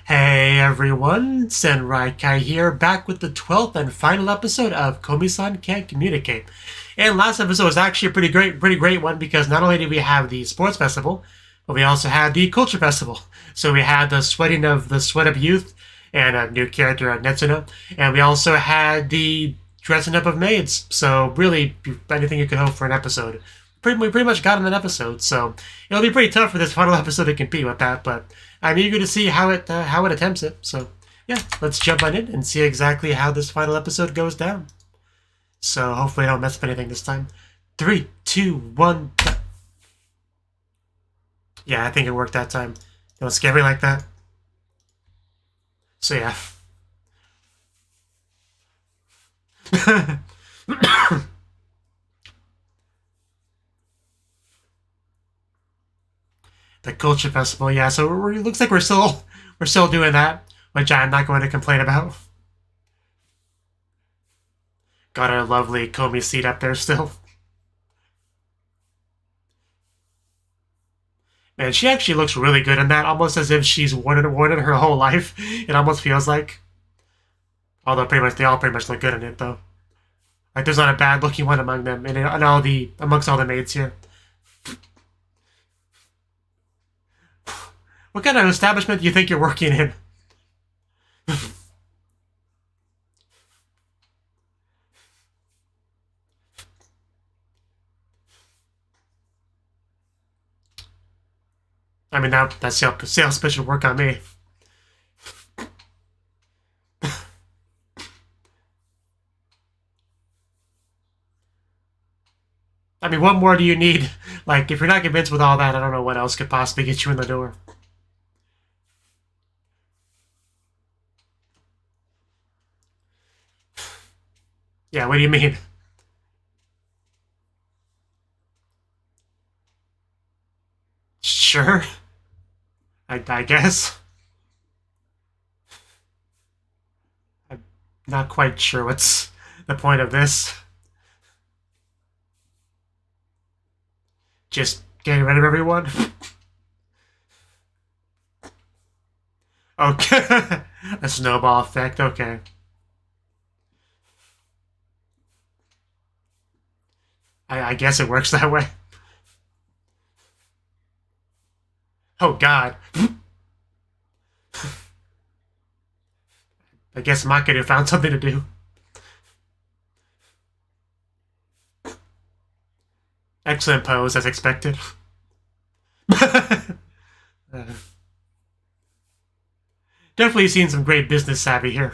Hey everyone, Senrai here, back with the 12th and final episode of Komi-san Can't Communicate. And last episode was actually a pretty great one because not only did we have the sports festival, but we also had the culture festival. So we had the sweating of the sweat of youth and a new character, Netsrym, and we also had the dressing up of maids. So really, anything you could hope for an episode. We pretty much got in an episode, so it'll be pretty tough for this final episode to compete with that, but I'm eager to see how it attempts it. So yeah, let's jump on in and see exactly how this final episode goes down. So hopefully I don't mess up anything this time. 3, 2, 1. Yeah, I think it worked that time. Don't scare me like that. So yeah. The culture festival, yeah. So it looks like we're still doing that, which I'm not going to complain about. Got our lovely Komi seat up there still. Man, she actually looks really good in that, almost as if she's worn it her whole life. It almost feels like. Although they all pretty much look good in it though. Like there's not a bad looking one among them, and amongst all the maids here. What kind of establishment do you think you're working in? I mean, that sales pitch would work on me. I mean, what more do you need? Like, if you're not convinced with all that, I don't know what else could possibly get you in the door. Yeah, what do you mean? Sure. I guess. I'm not quite sure what's the point of this. Just getting rid of everyone? Okay. A snowball effect, okay. I guess it works that way. Oh god. I guess Makeru found something to do. Excellent pose, as expected. Definitely seen some great business savvy here.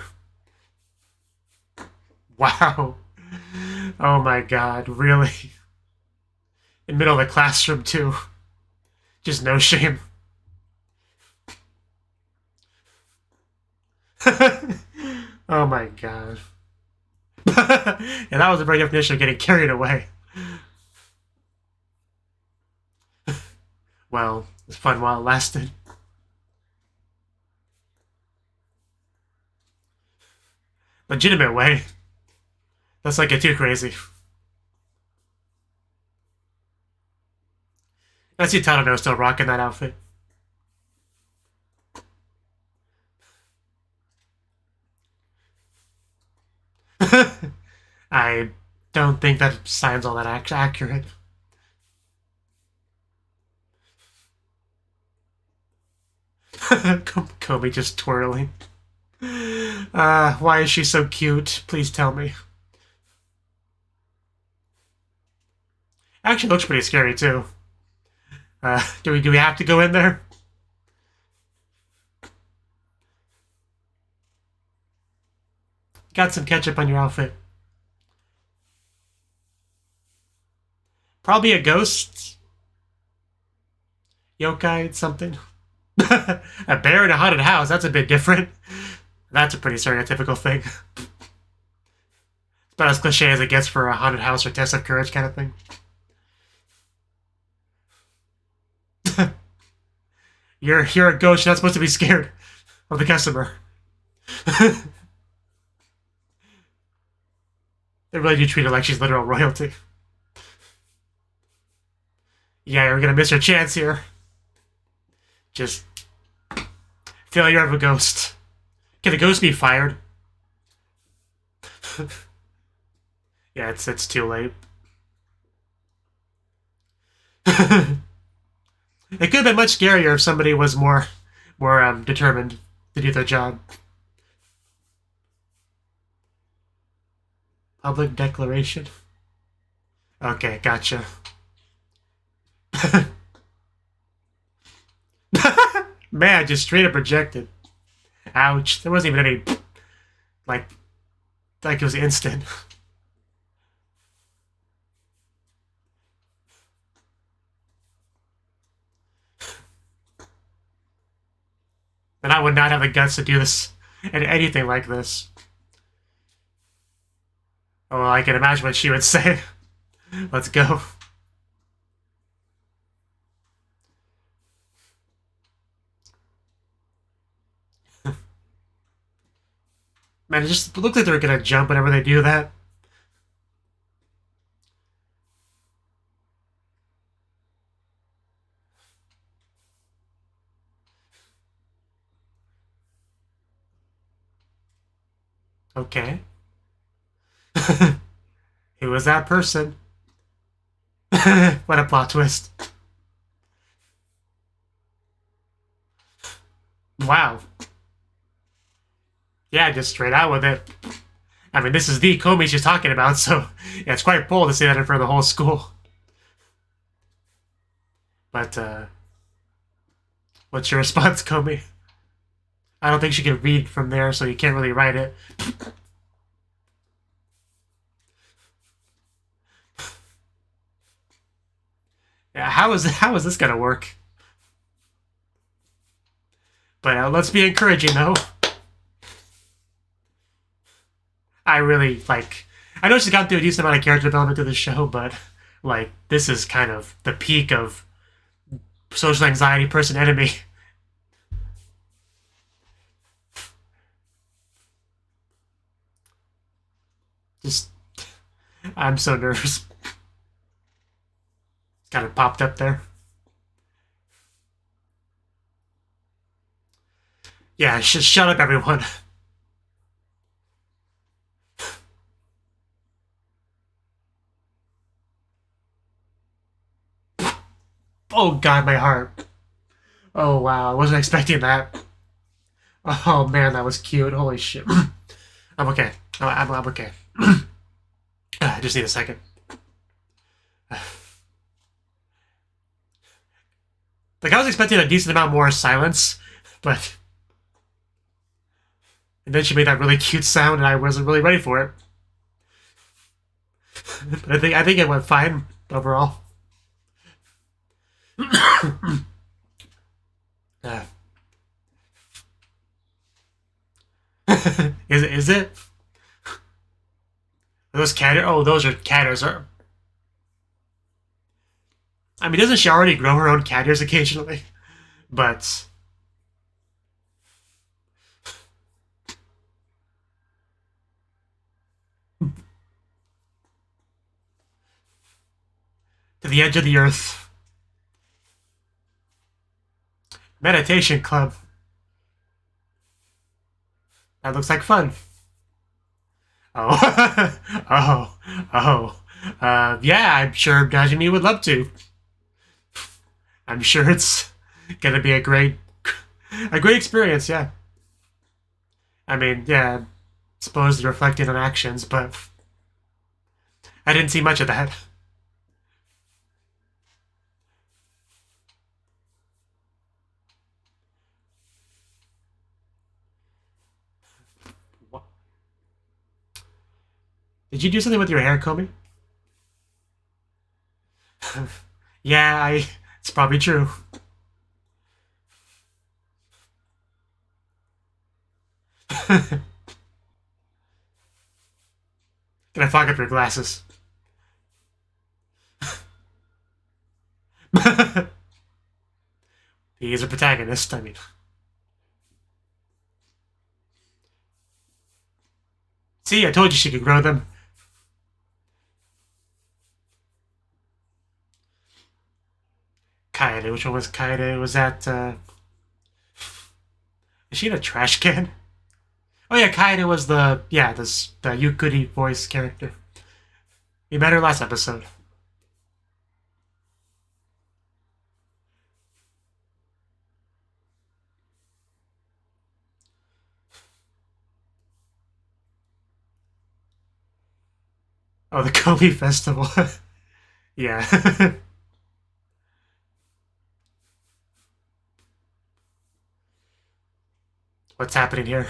Wow. Oh my god, really? In the middle of the classroom, too. Just no shame. Oh my god. Yeah, that was a very definition of getting carried away. Well, it was fun while it lasted. Legitimate way. That's like get too crazy. I see Tadano still rocking that outfit. I don't think that sign's all that accurate. Komi just twirling. Why is she so cute? Please tell me. Actually looks pretty scary too. Do we have to go in there? Got some ketchup on your outfit. Probably a ghost. Yōkai something. A bear in a haunted house, that's a bit different. That's a pretty stereotypical thing. It's about as cliche as it gets for a haunted house or test of courage kind of thing. You're a ghost, you're not supposed to be scared of the customer. They really do treat her like she's literal royalty. Yeah, you're gonna miss your chance here. Just Failure of a ghost. Can the ghost be fired? Yeah, it's too late. It could have been much scarier if somebody was more determined to do their job. Public declaration. Okay, gotcha. Man, just straight up rejected. Ouch. There wasn't even any, like it was instant. And I would not have the guts to do this and anything like this. Oh, I can imagine what she would say. Let's go. Man, it just looks like they're gonna jump whenever they do that. Okay. Who was that person? What a plot twist. Wow. Yeah, just straight out with it. I mean, this is the Komi she's talking about, so yeah, it's quite bold to say that in front of the whole school. But, what's your response, Komi? I don't think she can read from there, so you can't really write it. Yeah, how is this gonna work? But let's be encouraging, though. I really, like... I know she's gone through a decent amount of character development through the show, but, like, this is kind of the peak of social anxiety person-enemy. Just... I'm so nervous. Kind of popped up there. Yeah, shut up, everyone. Oh god, my heart. Oh wow, I wasn't expecting that. Oh man, that was cute. Holy shit. I'm okay. I'm okay. I just need a second. Like, I was expecting a decent amount more silence, but... And then she made that really cute sound, and I wasn't really ready for it. But I think it went fine overall. Is it? Are those cat? Oh, those are cat ears. I mean, doesn't she already grow her own cat ears occasionally? But to the edge of the earth. Meditation club. That looks like fun. Oh. oh. Yeah, I'm sure Najimi would love to. I'm sure it's gonna be a great experience, yeah. I mean, yeah, supposedly reflecting on actions, but I didn't see much of that. Did you do something with your hair, Komi? Yeah, it's probably true. Can I fog up your glasses? He is a protagonist, I mean. See, I told you she could grow them. Kaede, which one was Kaede? Was that, Is she in a trash can? Oh yeah, Kaede was the Yuki voice character. We met her last episode. Oh, the Komi festival. Yeah. What's happening here?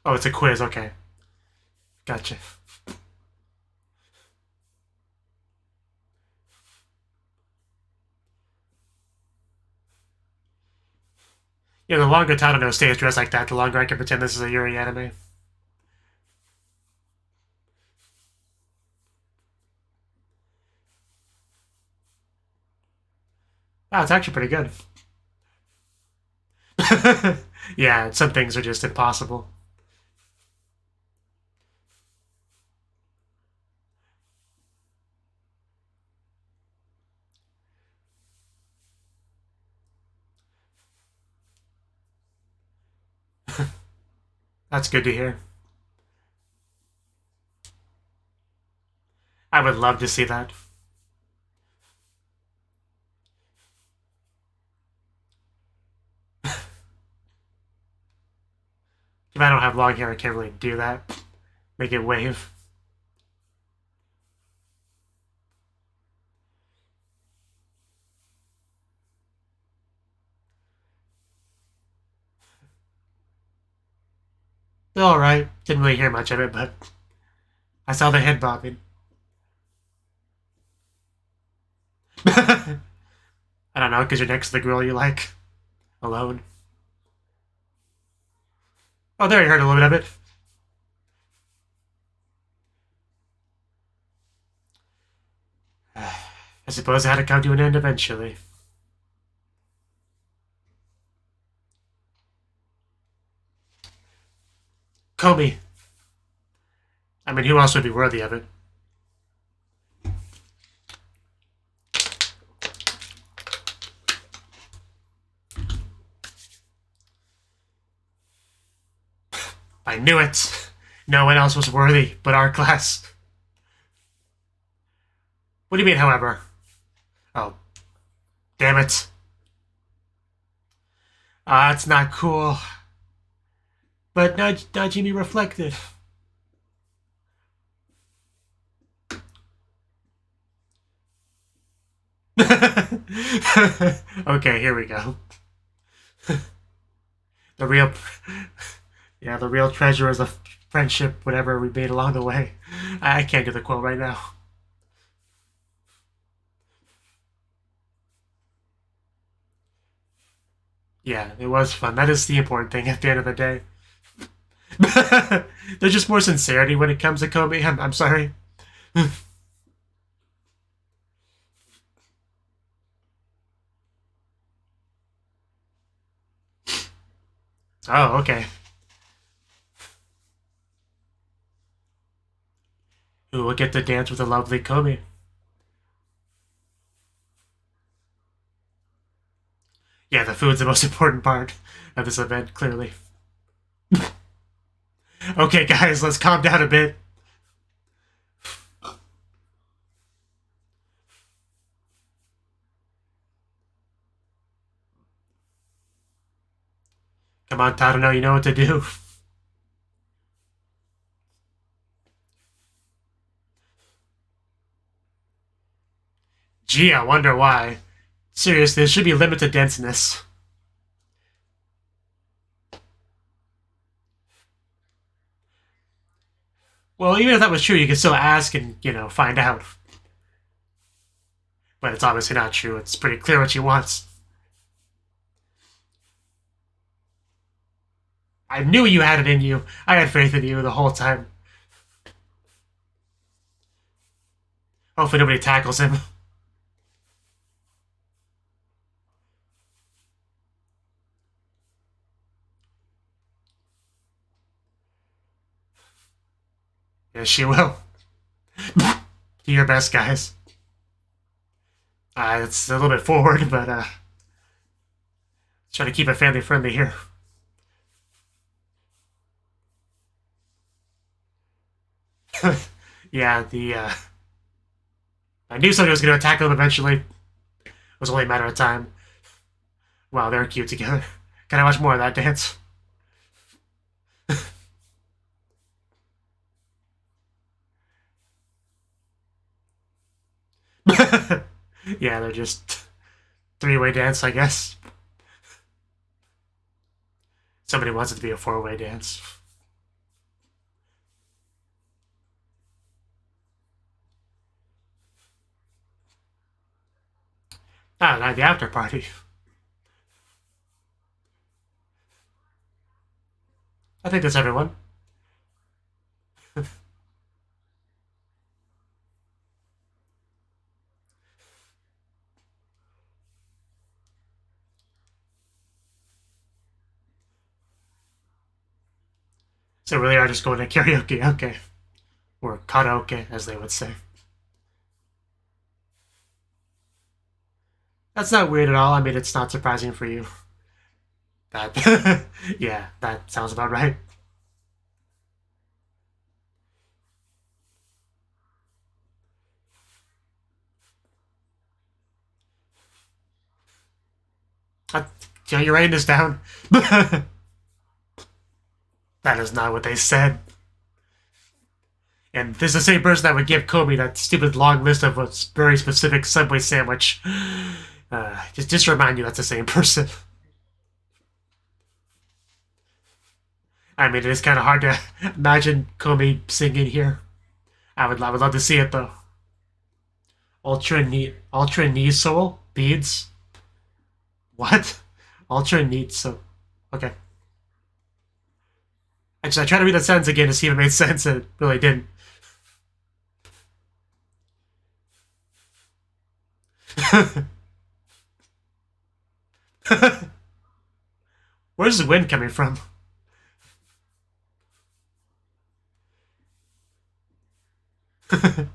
Oh, it's a quiz. Okay. Gotcha. Yeah, the longer Tadano stays dressed like that, the longer I can pretend this is a Yuri anime. Oh, it's actually pretty good. Yeah, some things are just impossible. That's good to hear. I would love to see that. If I don't have long hair, I can't really do that. Make it wave. Alright. Didn't really hear much of it, but I saw the head bobbing. I don't know, because you're next to the girl you like. Alone. Oh, there you heard a little bit of it. I suppose it had to come to an end eventually. Komi. I mean, who else would be worthy of it? I knew it. No one else was worthy but our class. What do you mean, however? Oh, damn it. That's not cool. But Najimi reflected. Okay, here we go. The real... Yeah, the real treasure is a friendship, whatever we made along the way. I can't do the quote right now. Yeah, it was fun. That is the important thing at the end of the day. There's just more sincerity when it comes to Komi. I'm sorry. Oh, okay. Who will get to dance with the lovely Komi? Yeah, the food's the most important part of this event, clearly. Okay, guys, let's calm down a bit. Come on, Tadano, you know what to do. Gee, I wonder why. Seriously, there should be limited denseness. Well, even if that was true, you could still ask and, find out. But it's obviously not true. It's pretty clear what she wants. I knew you had it in you. I had faith in you the whole time. Hopefully nobody tackles him. Yes, she will. Do your best, guys. It's a little bit forward, but try to keep it family friendly here. Yeah, I knew somebody was going to attack them eventually. It was only a matter of time. Wow, they're cute together. Can I watch more of that dance? Yeah, they're just three-way dance, I guess. Somebody wants it to be a four-way dance. Ah, not the after party. I think that's everyone. So really are just going to karaoke, okay. Or karaoke, as they would say. That's not weird at all. I mean, it's not surprising for you. That, yeah, that sounds about right. You're writing this down. That is not what they said. And this is the same person that would give Komi that stupid long list of a very specific Subway sandwich. Just remind you that's the same person. I mean, it is kind of hard to imagine Komi singing here. I would love to see it though. Ultra knee soul beads. What? Ultra neat so. Okay. Actually, I tried to read that sentence again to see if it made sense, and it really didn't. Where's the wind coming from? Do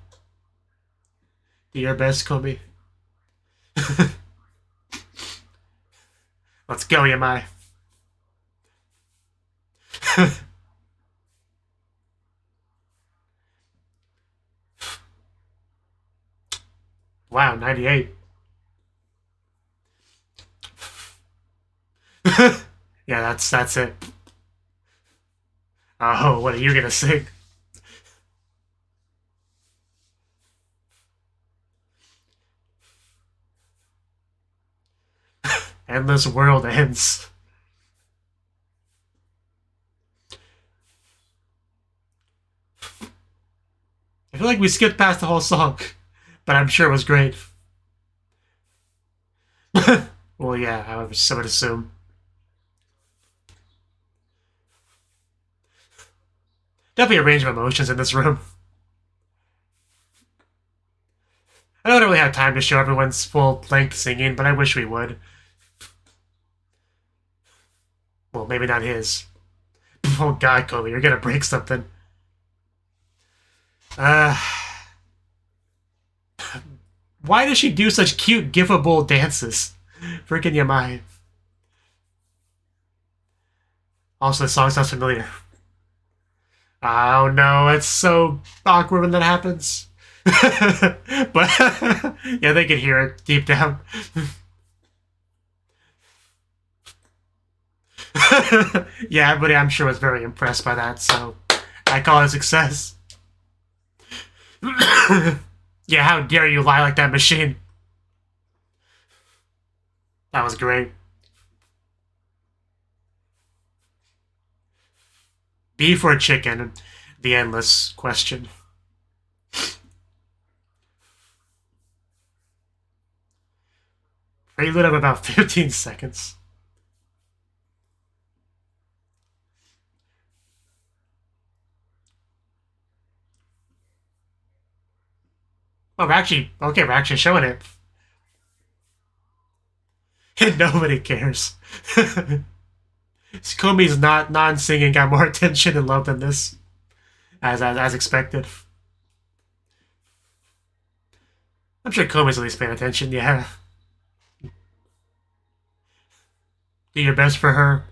your best, Komi. Let's go, Yamai. Wow, 98. Yeah, that's it. Oh, what are you gonna sing? Endless world ends. I feel like we skipped past the whole song, but I'm sure it was great. Well, yeah, I would assume. Definitely a range of emotions in this room. I don't really have time to show everyone's full length singing, but I wish we would. Well, maybe not his. Oh god, Komi, you're gonna break something. Why does she do such cute, gifable dances? Freaking Yamai. Also, the song sounds familiar. Oh no, it's so awkward when that happens. But, yeah, they can hear it deep down. Yeah, everybody I'm sure was very impressed by that, so I call it a success. Yeah, how dare you lie like that, machine? That was great. Beef or chicken? The endless question. Prelude of about 15 seconds. Oh, we're actually showing it. And nobody cares. Komi's non-singing got more attention and love than this, as expected. I'm sure Komi's at least paying attention, yeah. Do your best for her.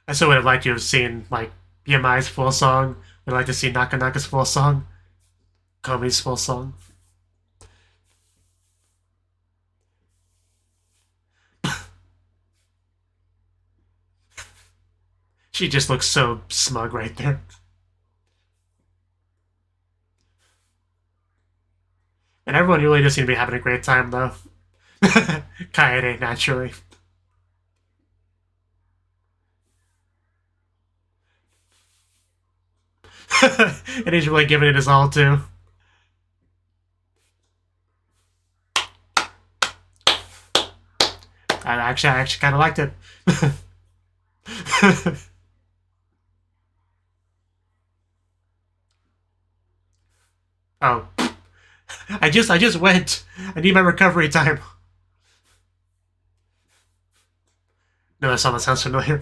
I still would have liked to have seen, like, BMI's full song. Would like to see Nakanaka's full song. Komi's full song. She just looks so smug right there. And everyone really does seem to be having a great time, though. Kaede, naturally. And he's really giving it his all, too. I actually kind of liked it. Oh. I just went. I need my recovery time. No, that song sounds familiar.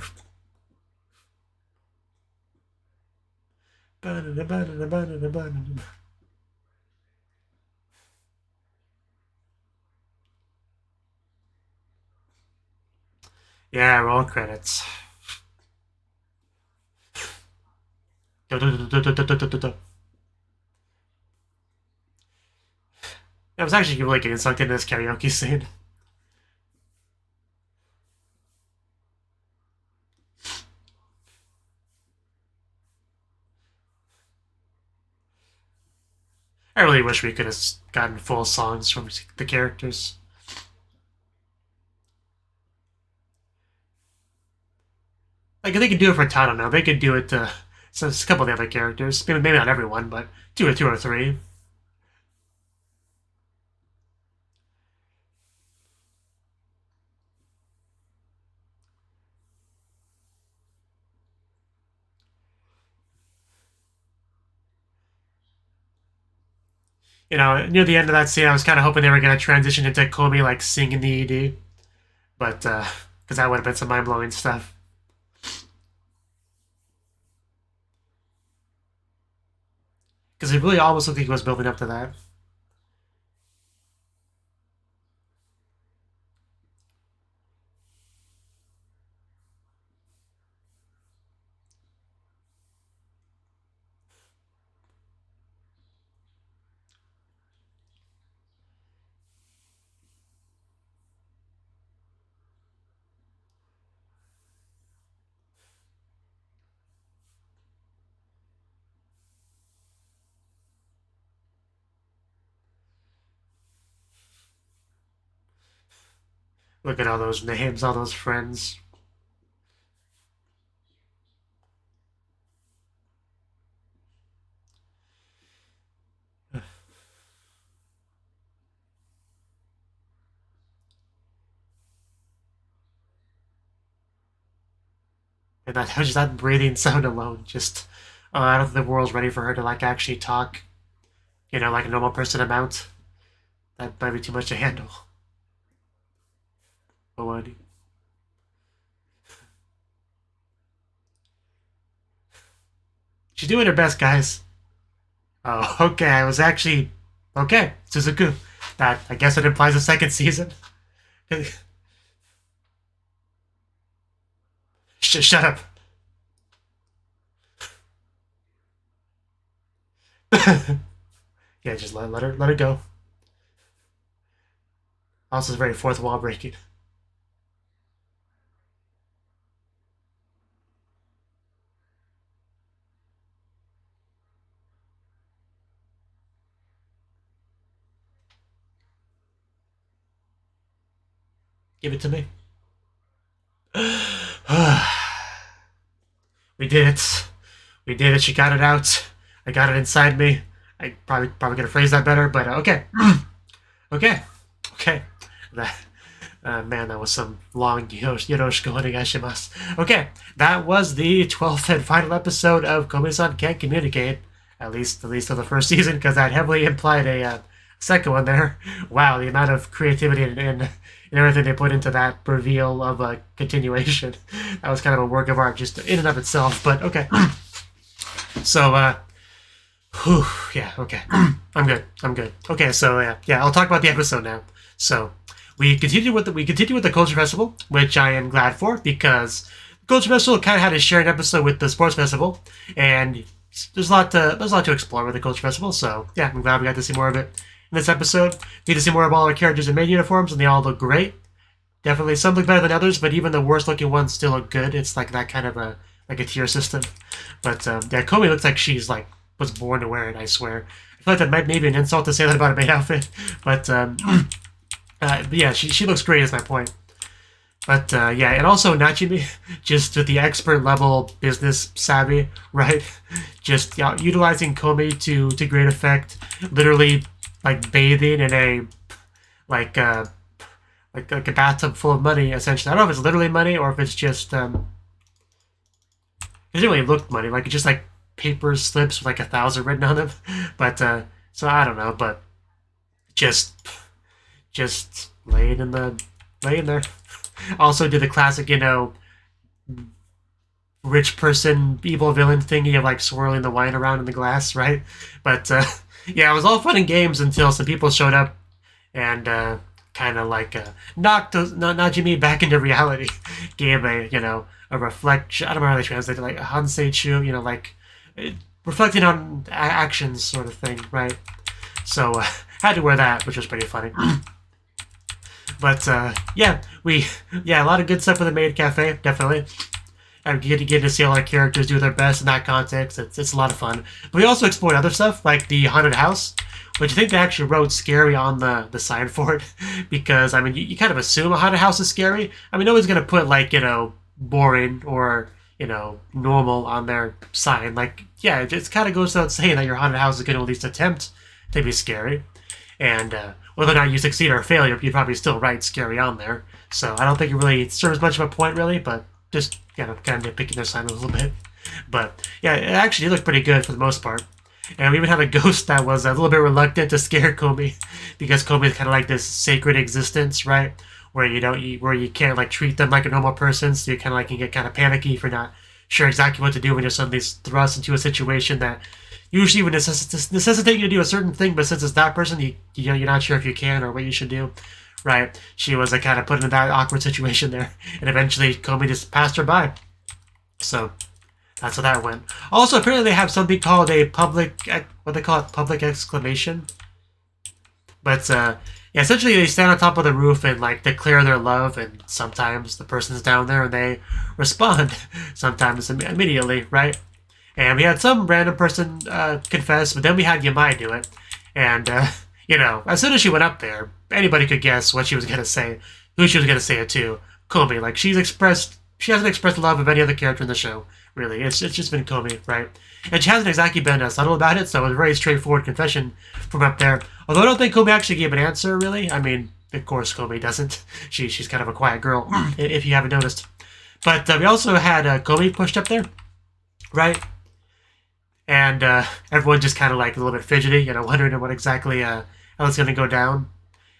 Yeah, roll credits. I was actually really getting sucked into this karaoke scene. I really wish we could have gotten full songs from the characters. Like, they could do it for Tano now. They could do it to a couple of the other characters. Maybe not everyone, but two or three. You know, near the end of that scene, I was kind of hoping they were going to transition into Komi, like, singing the ED. But, because that would have been some mind-blowing stuff. Because it really almost looked like he was building up to that. Look at all those names, all those friends. And that just that breathing sound alone, just I don't think the world's ready for her to like actually talk, you know, like a normal person amount. That might be too much to handle. But what? She's doing her best, guys. Oh, okay. I was actually okay. Suzuku. That I guess it implies a second season. Shut up. Yeah, just let her go. Also, it's very fourth wall breaking. Give it to me. We did it. We did it. She got it out. I got it inside me. I probably could have phrased that better, but okay. Okay. That man, that was some long yoroshiku onegaishimasu. Okay, that was the 12th and final episode of Komi-san Can't Communicate. At least of the first season, because that heavily implied a second one there. Wow, the amount of creativity and everything they put into that reveal of a continuation. That was kind of a work of art just in and of itself, but okay. So, Whew, yeah, okay. I'm good. I'm good. Okay, so yeah, I'll talk about the episode now. So we continue with the Culture Festival, which I am glad for because the Culture Festival kind of had a shared episode with the Sports Festival, and there's a lot to explore with the Culture Festival. So yeah, I'm glad we got to see more of it in this episode. We get to see more of all our characters in main uniforms, and they all look great. Definitely some look better than others, but even the worst looking ones still look good. It's like that kind of a tier system. But yeah, Komi looks like she's like was born to wear it, I swear. I feel like that might maybe an insult to say that about a maid outfit, but yeah, she looks great is my point. But yeah, and also Nachimi, just with the expert level business savvy, right? Just utilizing Komi to great effect, literally like bathing in a like a bathtub full of money, essentially. I don't know if it's literally money or if it's just it doesn't really look money, like it's just like paper slips with like 1,000 written on them. But so I don't know, but just laying there. Also did the classic, rich person evil villain thingy of like swirling the wine around in the glass, right? But yeah, it was all fun and games until some people showed up and kind of like knocked Najimi back into reality. Gave a reflection. I don't know how they translate it, like a hanseichu, like reflecting on actions sort of thing, right? So had to wear that, which was pretty funny. But yeah, a lot of good stuff with the maid cafe, definitely. I get to see all our characters do their best in that context. It's a lot of fun. But we also explored other stuff, like the haunted house, which I think they actually wrote scary on the sign for it. Because, I mean, you kind of assume a haunted house is scary. I mean, nobody's going to put, like, boring or, normal on their sign. Like, yeah, it just kind of goes without saying that your haunted house is going to at least attempt to be scary. And whether or not you succeed or fail, you'd probably still write scary on there. So I don't think it really serves much of a point, really, but just kind of nitpicking their sign a little bit. But yeah, it actually looked pretty good for the most part. And we even had a ghost that was a little bit reluctant to scare Komi, because Komi is kind of like this sacred existence, right? Where you can't like treat them like a normal person, so you kind of like can get kind of panicky if you're not sure exactly what to do when you're suddenly thrust into a situation that usually would necessitate you to do a certain thing, but since it's that person, you're not sure if you can or what you should do. Right, she was kind of put in that awkward situation there, and eventually Komi just passed her by. So that's how that went. Also, apparently they have something called a public exclamation. But yeah, essentially they stand on top of the roof and like declare their love, and sometimes the person's down there and they respond, sometimes immediately, right? And we had some random person confess, but then we had Yamai do it, and as soon as she went up there, anybody could guess what she was going to say, who she was going to say it to. Komi. Like, she hasn't expressed love of any other character in the show, really. It's just been Komi, right? And she hasn't exactly been subtle about it, so it was a very straightforward confession from up there. Although I don't think Komi actually gave an answer, really. I mean, of course Komi doesn't. She's kind of a quiet girl, if you haven't noticed. But we also had Komi pushed up there, right? And everyone just kind of like a little bit fidgety, wondering what exactly how it's going to go down.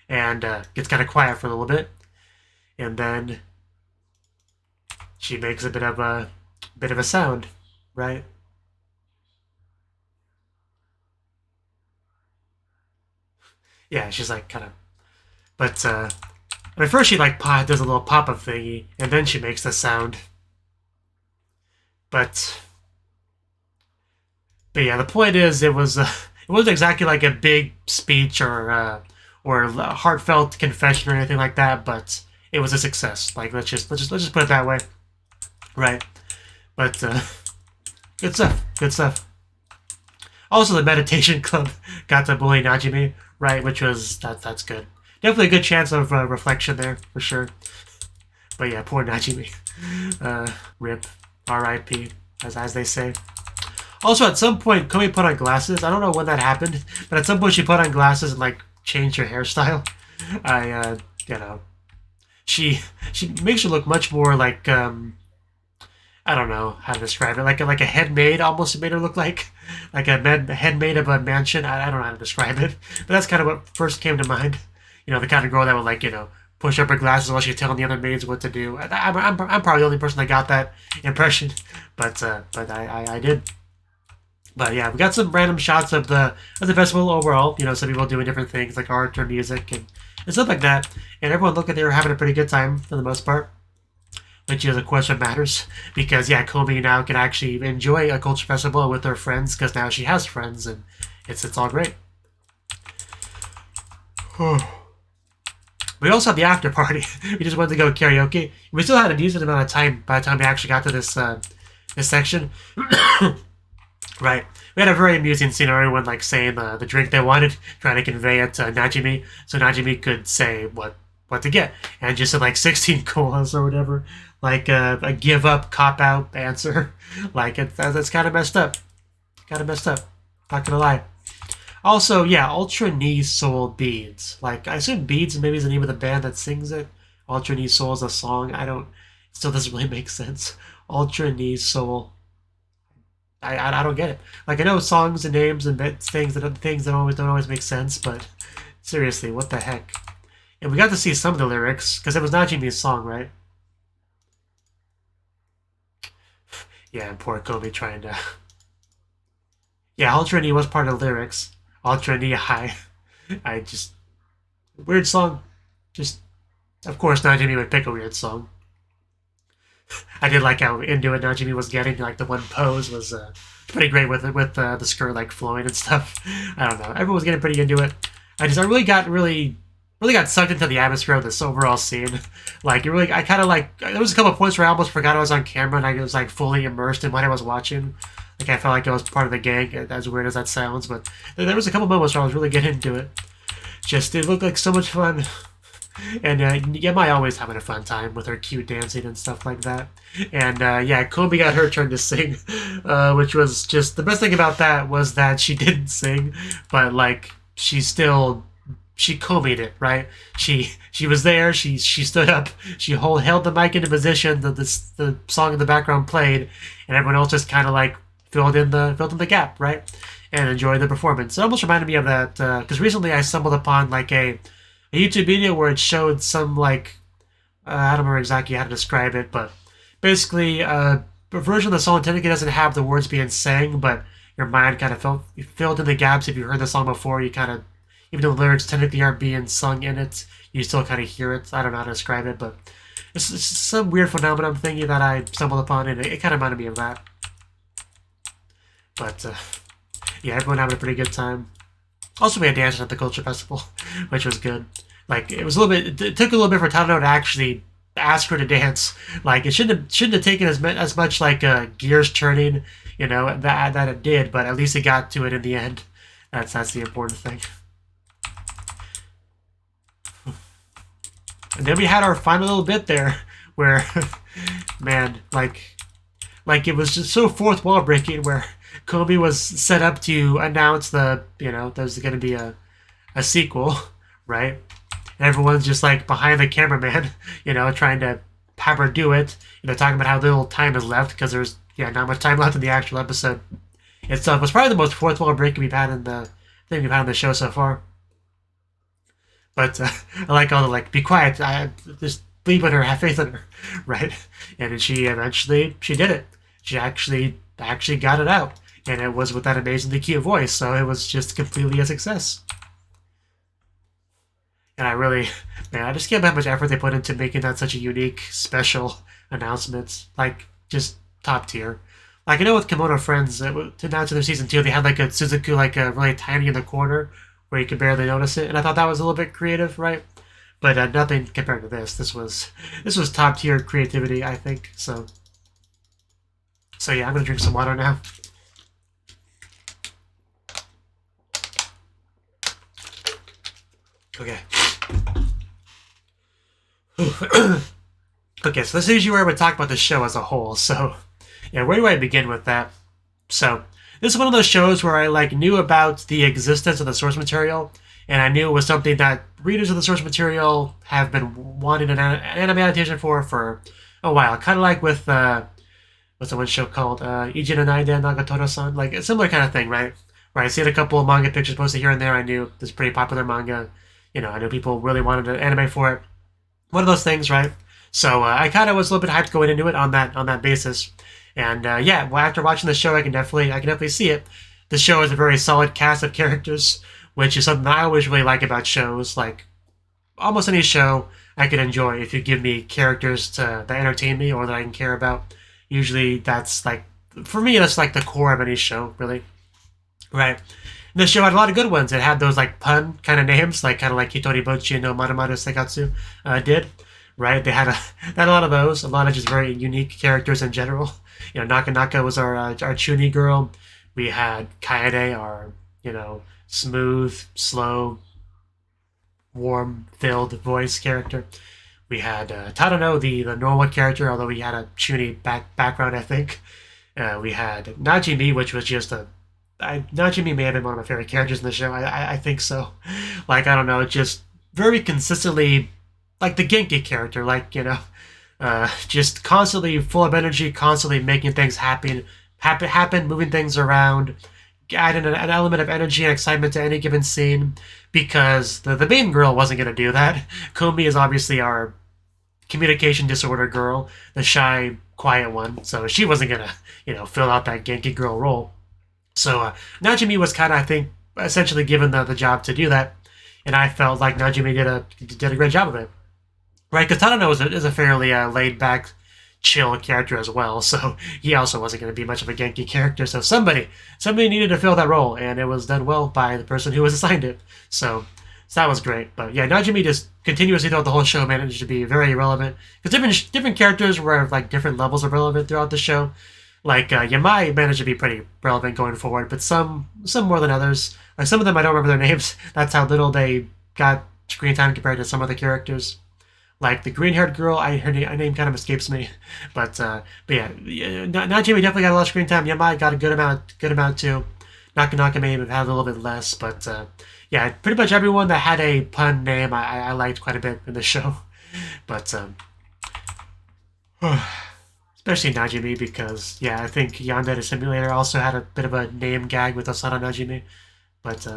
And gets kind of quiet for a little bit. And then she makes a bit of a sound, right? Yeah, she's like kind of, but I mean, first she like does a little pop-up thingy, and then she makes the sound. But yeah, the point is, it wasn't exactly like a big speech or a heartfelt confession or anything like that, but it was a success. Like let's just put it that way, right? But good stuff. Also, the meditation club got to bully Najimi, right? Which was that's good. Definitely a good chance of reflection there for sure. But yeah, poor Najimi. Rip, R.I.P. as they say. Also, at some point, Komi put on glasses. I don't know when that happened, but at some point she put on glasses and like changed her hairstyle. She makes her look much more like I don't know how to describe it. Like a head maid almost made her look like a head maid of a mansion. I don't know how to describe it, but that's kind of what first came to mind. The kind of girl that would like push up her glasses while she's telling the other maids what to do. I'm probably the only person that got that impression, but I did. But yeah, we got some random shots of the festival overall. You know, some people doing different things like art or music and stuff like that. And everyone looked like they were having a pretty good time for the most part. Which is, of course, what matters. Because, yeah, Komi now can actually enjoy a culture festival with her friends because now she has friends and it's all great. We also had the after party. We just went to go karaoke. We still had a decent amount of time by the time we actually got to this section. Right. We had a very amusing scene of everyone like saying the drink they wanted, trying to convey it to Najimi, so Najimi could say what to get, and just said like 16 colas or whatever, like a give up cop out answer. Like that's kind of messed up. Not gonna lie. Also, yeah, Ultra Knee Soul Beads. Like I assume Beads maybe is the name of the band that sings it. Ultra Knee Soul is a song. It still doesn't really make sense. Ultra Knee Soul. I don't get it. Like I know songs and names and things that don't always make sense, but seriously, what the heck? And we got to see some of the lyrics because it was Najimi's song, right? Yeah, and poor Komi trying to. Yeah, Ultra Knee was part of the lyrics. Ultra Knee High. Weird song. Just, of course, Najimi would pick a weird song. I did like how into it Najimi was getting. Like the one pose was pretty great with it, with the skirt like flowing and stuff. I don't know. Everyone was getting pretty into it. I really got sucked into the atmosphere of this overall scene. Like I kind of like. There was a couple of points where I almost forgot I was on camera and I was like fully immersed in what I was watching. Like I felt like I was part of the gang. As weird as that sounds, but there was a couple moments where I was really getting into it. Just it looked like so much fun. And Yamai always having a fun time with her cute dancing and stuff like that. And yeah, Komi got her turn to sing, which was just the best thing about that was that she didn't sing, but like she Komi'd it, right? She was there. She stood up. She held the mic into position. The song in the background played, and everyone else just kind of like filled in the gap, right? And enjoyed the performance. It almost reminded me of that because recently I stumbled upon like a YouTube video where it showed some like I don't remember exactly how to describe it, but basically a version of the song technically doesn't have the words being sang, but your mind kind of filled in the gaps. If you heard the song before, you kind of, even though the lyrics technically aren't being sung in it, you still kind of hear it. I don't know how to describe it, but it's some weird phenomenon thingy that I stumbled upon, and it kind of reminded me of that. But yeah, everyone having a pretty good time. Also, we had dancers at the Culture Festival, which was good. Like, it was a little bit, it took a little bit for Tadano to actually ask her to dance. Like, it shouldn't have taken as much, like, gears turning, you know, that it did, but at least it got to it in the end. That's the important thing. And then we had our final little bit there, where, man, like it was just so fourth wall breaking, where Komi was set up to announce there's going to be a sequel, right? And everyone's just like behind the cameraman, trying to have her do it. Talking about how little time is left because there's not much time left in the actual episode itself. It was probably the most fourth wall breaking we've had in the show so far. But I like all the be quiet. I just believe in her, have faith in her, right? And then she did it. She actually got it out. And it was with that amazingly cute voice, so it was just completely a success. And I just can't believe how much effort they put into making that such a unique, special announcement. Like, just top tier. Like, I know with Kimono Friends, to announce their season 2, they had like a Suzuku, really tiny in the corner, where you could barely notice it. And I thought that was a little bit creative, right? But nothing compared to this. This was top tier creativity, I think. So yeah, I'm gonna drink some water now. Okay. Okay, so this is usually where I would talk about the show as a whole. So, yeah, where do I begin with that? So, this is one of those shows where I knew about the existence of the source material, and I knew it was something that readers of the source material have been wanting an anime adaptation for a while. Kind of like with what's the one show called Ijin and Naiden Nagatoro-san, like a similar kind of thing, right? Where I see a couple of manga pictures posted here and there. I knew this pretty popular manga. I knew people really wanted an anime for it. One of those things, right? So I kind of was a little bit hyped going into it on that basis. And yeah, well, after watching the show, I can definitely see it. The show has a very solid cast of characters, which is something I always really like about shows. Like, almost any show I can enjoy if you give me characters that entertain me or that I can care about. Usually that's like, for me, that's like the core of any show, really. Right. And the show had a lot of good ones. It had those like pun kind of names, like kind of like Hitoribochi no Marumaru Sekatsu did. Right. They had a lot of those. A lot of just very unique characters in general. You know, Naka was our Chuni girl. We had Kaede, our, you know, smooth, slow, warm-filled voice character. We had Tadano, the normal character, although he had a Chuni background, I think. We had Najimi, which was just Najimi may have been one of my favorite characters in the show. I think so. Like, I don't know, just very consistently, like the Genki character, like, you know, just constantly full of energy, constantly making things happen, moving things around, adding an element of energy and excitement to any given scene, because the main girl wasn't going to do that. Komi is obviously our communication disorder girl, the shy, quiet one, so she wasn't going to, you know, fill out that Genki girl role. So Najimi was kind of, I think, essentially given the job to do that, and I felt like Najimi did a great job of it. Right, because Tadano is a fairly laid-back, chill character as well, so he also wasn't going to be much of a Genki character, so somebody needed to fill that role, and it was done well by the person who was assigned it. So that was great. But yeah, Najimi just continuously throughout the whole show managed to be very relevant, because different characters were like different levels of relevant throughout the show. Like, Yamai managed to be pretty relevant going forward, but some more than others. Like, some of them I don't remember their names. That's how little they got screen time compared to some other characters. Like, the green-haired girl, her name kind of escapes me. But yeah, Najimi definitely got a lot of screen time. Yamai got a good amount too. Naka may have had a little bit less, but yeah, pretty much everyone that had a pun name I liked quite a bit in the show. But especially Najimi, because, yeah, I think Yandere Simulator also had a bit of a name gag with Osana Najimi. But,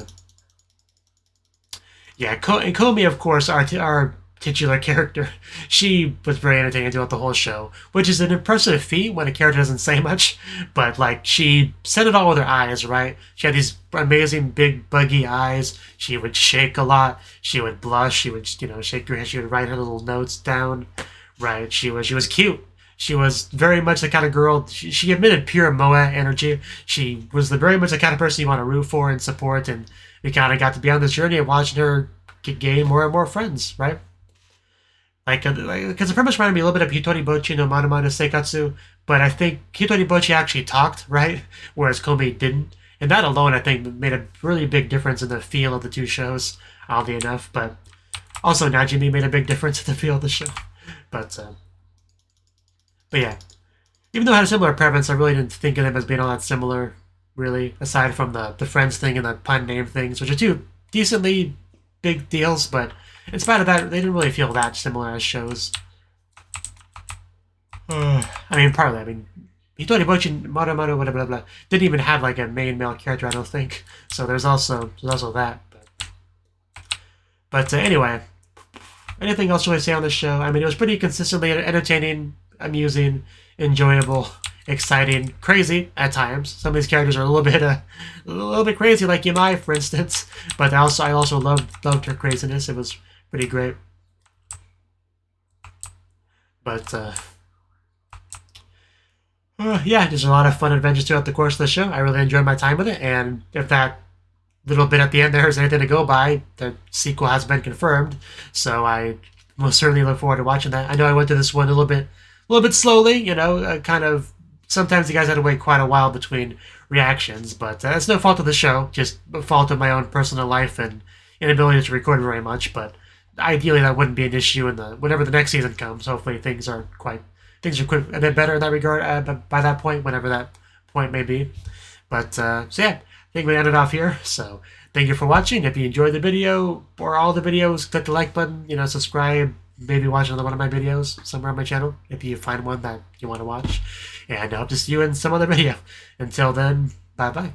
yeah, and Komi, of course, our titular character, she was very entertaining throughout the whole show, which is an impressive feat when a character doesn't say much, but, like, she said it all with her eyes, right? She had these amazing, big, buggy eyes. She would shake a lot. She would blush. She would, you know, shake her head. She would write her little notes down, right? She was cute. She was very much the kind of girl, she emitted pure Moa energy. She was very much the kind of person you want to root for and support, and we kind of got to be on this journey of watching her gain more and more friends, right? Like, because it pretty much reminded me a little bit of Hitoribochi no Marumaru Sekatsu, but I think Hitoribochi actually talked, right? Whereas Komi didn't. And that alone, I think, made a really big difference in the feel of the two shows, oddly enough. But also, Najimi made a big difference in the feel of the show. But yeah, even though I had a similar preference, I really didn't think of them as being all that similar, really, aside from the friends thing and the pun name things, which are two decently big deals, but in spite of that, they didn't really feel that similar as shows. I mean, partly, Hitoribochi Marumaru blah blah blah didn't even have like a main male character, I don't think. So there's also that. But anyway, anything else to really say on this show? I mean, it was pretty consistently entertaining, amusing, enjoyable, exciting, crazy at times. Some of these characters are a little bit crazy, like Yamai, for instance. But I also loved her craziness. It was pretty great. But yeah, there's a lot of fun adventures throughout the course of the show. I really enjoyed my time with it, and if that little bit at the end there is anything to go by, the sequel has been confirmed. So I most certainly look forward to watching that. I know I went to this one a little bit slowly, you know, kind of. Sometimes you guys had to wait quite a while between reactions, but that's no fault of the show, just a fault of my own personal life and inability to record very much. But ideally, that wouldn't be an issue whenever the next season comes. Hopefully, things are quite a bit better in that regard by that point, whenever that point may be. But so yeah, I think we ended off here. So thank you for watching. If you enjoyed the video or all the videos, click the like button. You know, subscribe. Maybe watch another one of my videos somewhere on my channel if you find one that you want to watch. And I hope to see you in some other video. Until then, bye-bye.